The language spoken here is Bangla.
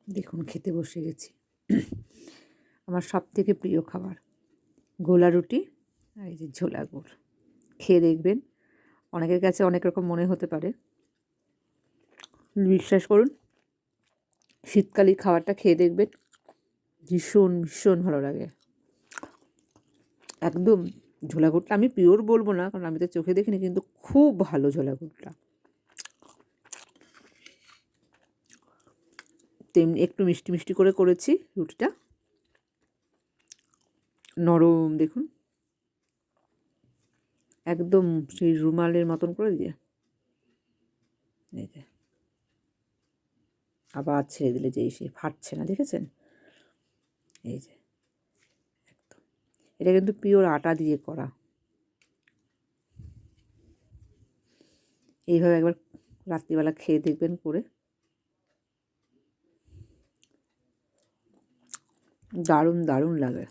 দেখুন খেতে বসে গেছি। আমার সবথেকে প্রিয় খাবার গোলা রুটি আর এই যে ঝোলা গুড়। খেয়ে দেখবেন, অনেকের কাছে অনেক রকম মনে হতে পারে, বিশ্বাস করুন শীতকালে খাবারটা খেয়ে দেখবেন ভীষণ ভীষণ ভালো লাগে। একদম ঝোলা গুড়টা আমি পিওর বলবো না, কারণ আমি তো চোখে দেখিনি, কিন্তু খুব ভালো ঝোলা গুড়টা। তেমনি একটু মিষ্টি মিষ্টি করে করেছি রুটিটা, নরম দেখুন, একদম সেই রুমালের মতন করে দিয়ে এই যে আবার ছেড়ে দিলে যেই সে ফাটছে না, দেখেছেন? এই যে একদম, এটা কিন্তু পিওর আটা দিয়ে করা। এইভাবে একবার রাত্রিবেলা খেয়ে দেখবেন করে, দারুণ দারুণ লাগে।